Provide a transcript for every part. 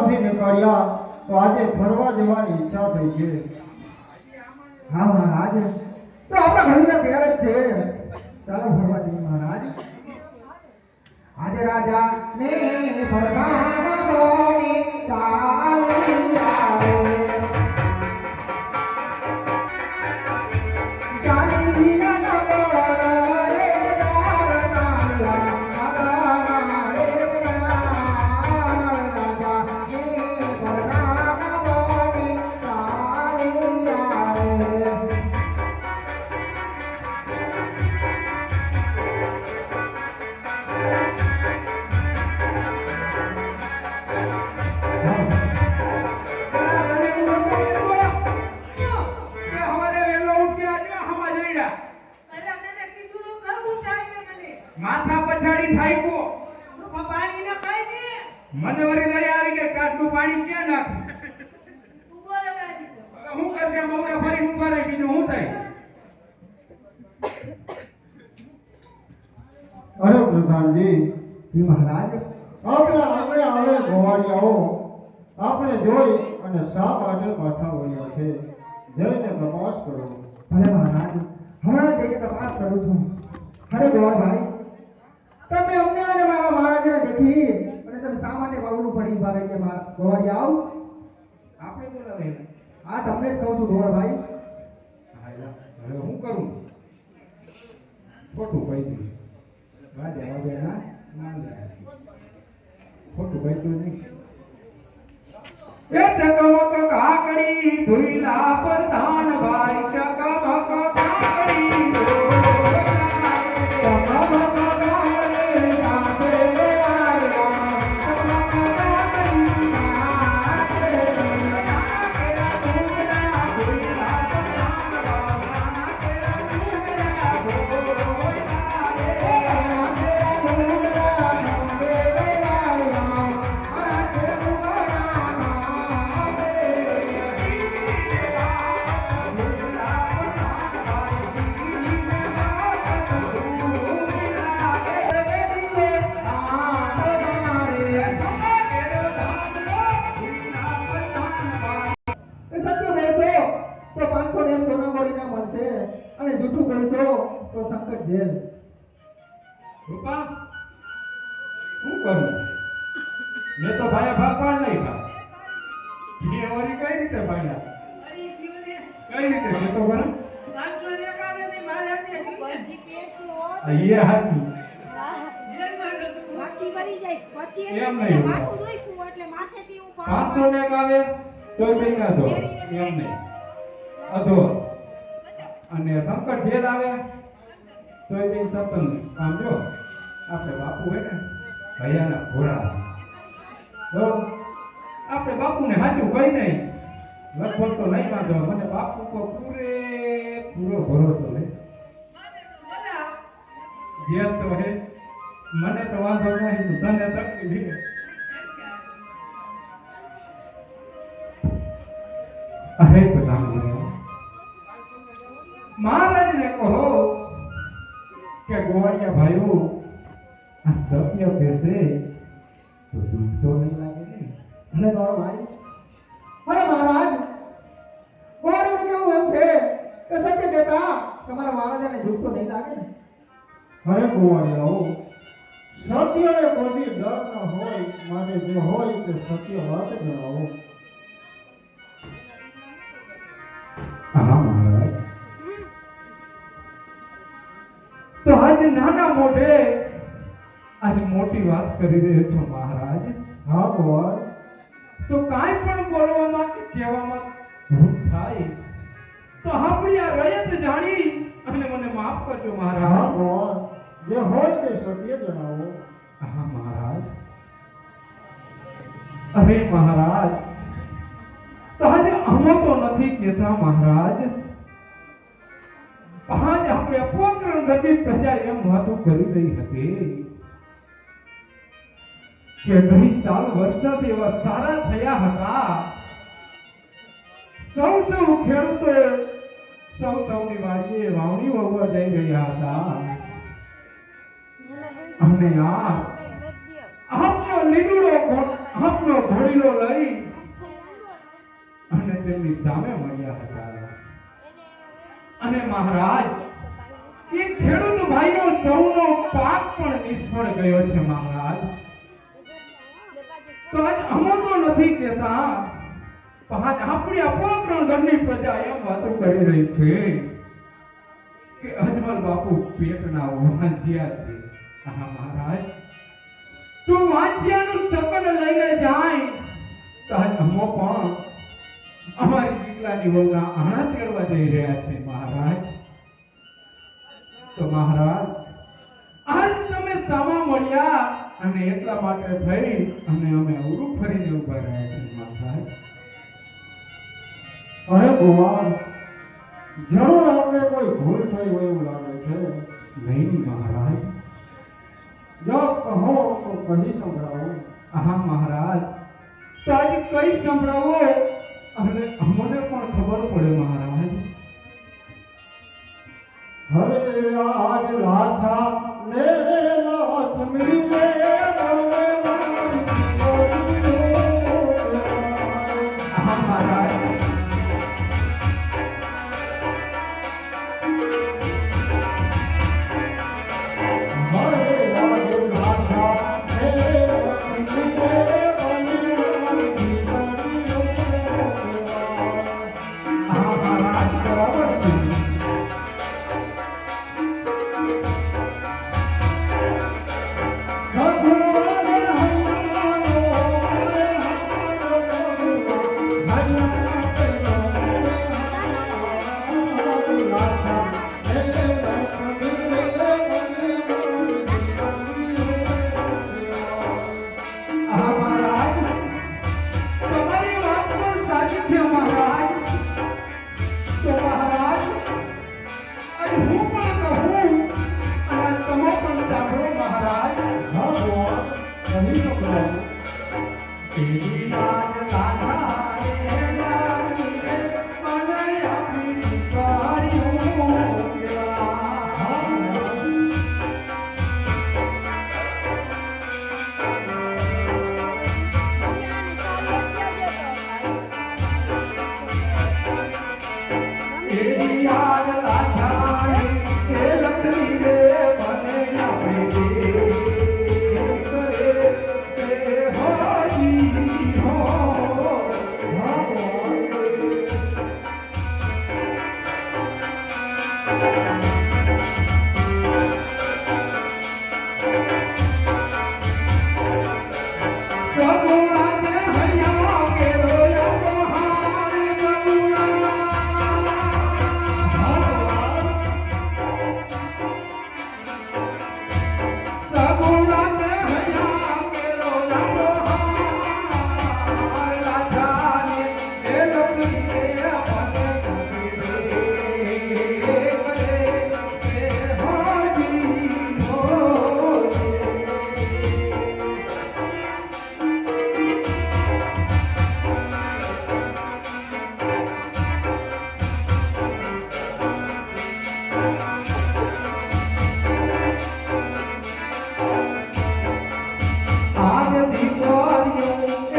ગામમાંથી નીકળ્યા તો આજે ફરવા જવાની ઈચ્છા થઈ છે. હા મહારાજ, તો આપણે ઘણીવાર તૈયાર જ છે. ચાલો ફરવા જઈએ મહારાજ. આજે રાજા ને ફરવાના બોની ચાલી આવે. માથા પછાડી ઠાઈકો પાણી ના ખાઈ દે. મને વરી દરે આવી કે કાટનું પાણી ક્યાં નાખું? ઉભો રહે ગાડી. હવે હું કરશે મૌરે ફરી ઊભા રહી બીજું હું થાય? અરે પ્રધાનજી, મહારાજ આપણે આગળ આવે ગોવાળિયાઓ આપણે જોઈ અને શા માટે પાછા વળ્યા છે જઈને તપાસ કરો. ભલે મહારાજ, હમણાં જઈને તપાસ કરું છું. અરે ગોવાળભાઈ, તમે અમને અને મારા મહારાજને દેખી અને તમે શા માટે બાબુનું પડી ઉભા રહી ગયા? ગોવાળી આવ. આપણે બોલાવે હા, તમને જ કહું છું ગોવાળભાઈ. હવે હું કરું? ખોટું કહી દીધું. રાજા વગેરેના ખોટું કહી તો નહીં. એ ચકમક કાકડી ભૂલા પ્રધાન ભાઈ, ચકમક કાકડી અને જૂઠું બોલશો તો સંકટ જેલ. રૂપા શું કરું? મેં તો ભાઈ ભાગવા નહીં ખા. એ વળી કઈ રીતે ભાગ્યા? અરે જીવને કઈ રીતે છે તો બરાબર? 500 ને કાલે ની મારે તે ગરજી પેટ છે હો. એ હાથી જેલમાં નતું. વાટી ભરી જાય પછી એમ એટલે નહીં. માથું દુખ્યું એટલે માથેથી હું 500 ને આવે તોય કઈ ના દો. એમ નહીં. અધો અને સંકટ જેલ આવે તોય કઈ સતન. આમ જો આપણે બાપુ હોય ને ભૈયાના ઘોડા બરોબર, આપણે બાપુને સાચું કઈ નહીં લગભગ તો નહીં વાંધો. મને બાપુ પર પૂરો ભરોસો નહીં. જે તો હે મને તો વાંધો નહીં, તને તકલીફ છે. અરે પ્રધાનમંત્રી, મહારાજને કહો કે ગોવાળિયા ભાઈઓ આ સત્ય કહેશે તો દુઃખ તો નહીં લાગે ને? ભલે ગોવાળભાઈ. અરે મહારાજ, ગોવાળીને કેવું એમ છે કે સત્ય કહેતા તમારા મહારાજાને દુઃખ તો નહીં લાગે ને? અરે ગોવાળિયાઓ, સત્યને કોઈ ડર ન હોય માટે જે હોય તે સત્ય વાત જણાવો. હા મહારાજ, તો આજ નાના મોઢે આજ મોટી વાત કરી રહ્યો છો મહારાજ. હા ગોવાળ, તો કાંઈ પણ બોલવામાં કે કહેવામાં ભૂલ થાય તો આપણી આ રયત જાણી અને મને માફ કરજો હા મહારાજ. ગોવાળ, જે હોય તે સત્ય જણાવો. હા મહારાજ. અરે મહારાજ, તો આજે અમે તો નથી કહેતા મહારાજ. આજ આપણે અપોક્રમ ગતિ પ્રજા એમ વાતો કરી રહી હતી કે ગઈ સાલ વરસાદ એવા સારા થયા હતા. સૌ ખેડૂતો સૌની વાડીએ વાવણી વાવવા જઈ રહ્યા હતા અને આપનો લીલુડો આપનો ઘોડીલો લઈ અને તેમની સામે મળ્યા હતા. અને મહારાજ એ ખેડૂત ભાઈનો સૌનો પાક પણ નિષ્ફળ ગયો છે મહારાજ. તો આજ અમો તો નથી કહેતા, પણ આજ આપણી અપોકરણ ઘરની પ્રજા એમ વાતો કરી રહી છે કે અજમલ બાપુ પેટના વાંજિયા છે. હા મહારાજ, તું વાંજિયાનું ચકન લઈને જાય તો આજ અમો પણ અમારી દીકરાની વહુના આણા તેડવા જઈ રહ્યા છે મહારાજ. તો મહારાજ આજ તમે સામા મળ્યા અને એટલા માટે થઈ અને અમે અવરું ફરીને ઉભા રહ્યા છીએ મહારાજ. અરે ભગવાન, જરૂર આપણે કોઈ ભૂલ થઈ હોય એવું લાગે છે. નહીં મહારાજ. જો કહો તો કહી સંભળાવો. હા મહારાજ, તો આજે કઈ સંભળાવો અને અમને પણ ખબર પડે મહારાજ. હરે આજ લાછા ને લક્ષ્મી રે બોલે મારી દીકરીઓ કહેવાય. હા મહારાજ. હરે આજ લાછા ને લક્ષ્મી રે બોલે મારી દીકરીઓ કહેવાય. હા મહારાજ, બરાબર છે. હા મહારાજ, તમારી વાત પણ સાચી છે મહારાજ. તો મહારાજ આજ હું પણ કહું અને તમે પણ સાંભળો મહારાજ. તેરી યાદ લાગા રે લાગી રે, મને આપી દીકરીઓ કહેવાય. મને સાલે કહેજો તેરી યાદ લાગા રે લખી રે, મને આપી દીકરીઓ હોજી હો. સગુણાને હૈયા કે રોયા મહાન સગુણાને હૈયા કે રોયા મહાન લાજાને એ લખી રે મને કરે હોજી હો. આજ દીકરીઓ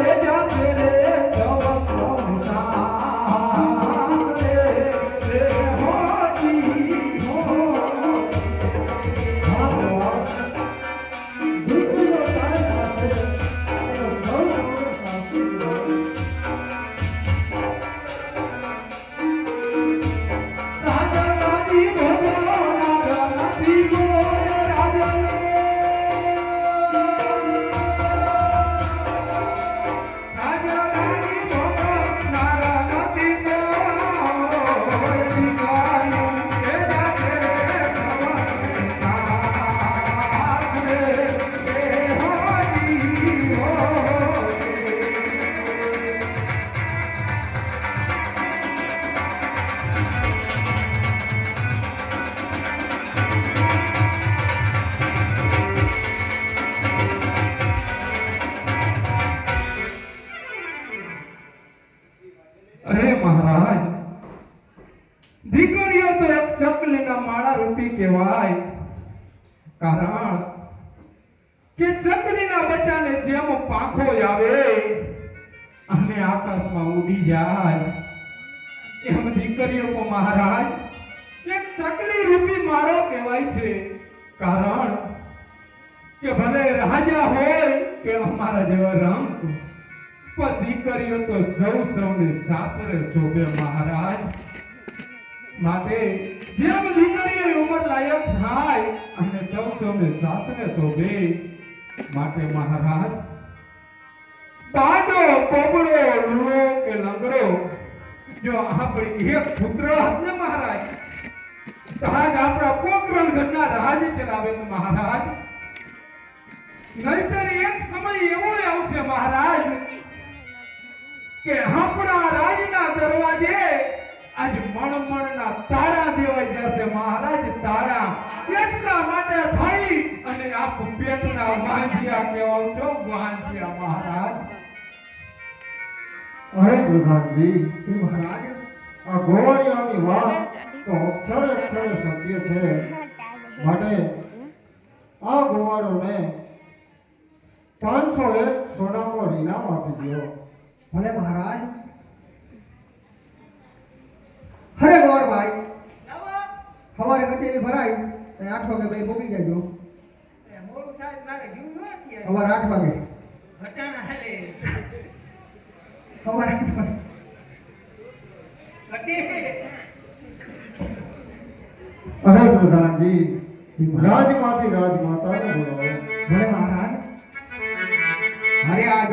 એ જાતે રે જવ સંસાર રે હોજી હો. રાજા રાની ભગો રાજા નથી ગોરે રાજા રાજા રાની ભગો નારા નથી ગોરે દીકરીઓ એ જાતે રે સવા રે હોજી હો. અરે મહારાજ, દીકરીઓ તો એક ચકલીના માળા રૂપી કહેવાય. કારણ કે ચકલીના બચ્ચાને જેમ પાંખો આવે આકાશમાં ઉડી જાય એમ દીકરીઓ કો મહારાજ એક ચકલી રૂપી માળો કહેવાય છે કારણ કે ભલે રાજા હોય કે અમારા જેવા રંગ પણ દીકરીઓ તો સૌને સાસરે શોભે મહારાજ માટે જેમ દીકરીઓ ઉંમર લાયક થાય અને સૌને સાસરે શોભે માટે મહારાજ બાડો પોબડો લૂણો કે લંગડો જો આપણે એક પુત્ર હોત ને મહારાજ તો આજ આપણા પોકરણ ઘરના રાજ ચલાવે તો મહારાજ નહીતર એક સમય એવો આવશે મહારાજ કે આપણા રાજના દરવાજે આજ મણમણના તાળા દેવાઈ જશે મહારાજ તાળા એટલા માટે થઈ અને આપ પેટના વાંજિયા કહેવાવ છો વાંજિયા મહારાજ અરે પ્રધાનજી હે મહારાજ આ ગોવાળિયાની વાત તો અક્ષરે સત્ય છે માટે આ ગોવાળોને 501 સોનાનો ઇનામ આપી દો. ભલે મહારાજ. હરે ગોળભાઈ લાવો. સવારે કચેરી ભરાય તો 8 વાગે ભાઈ મૂકી જજો. એ મોડું થાય મારે જીવ ન થયા. સવારે 8 વાગે ઘટાણા હાલે. સવારે 8 વાગે ઘટે. અરે પ્રધાનજી રાજમાંથી રાજમાતાને બોલાવો. ભલે મહારાજ. અરે આજ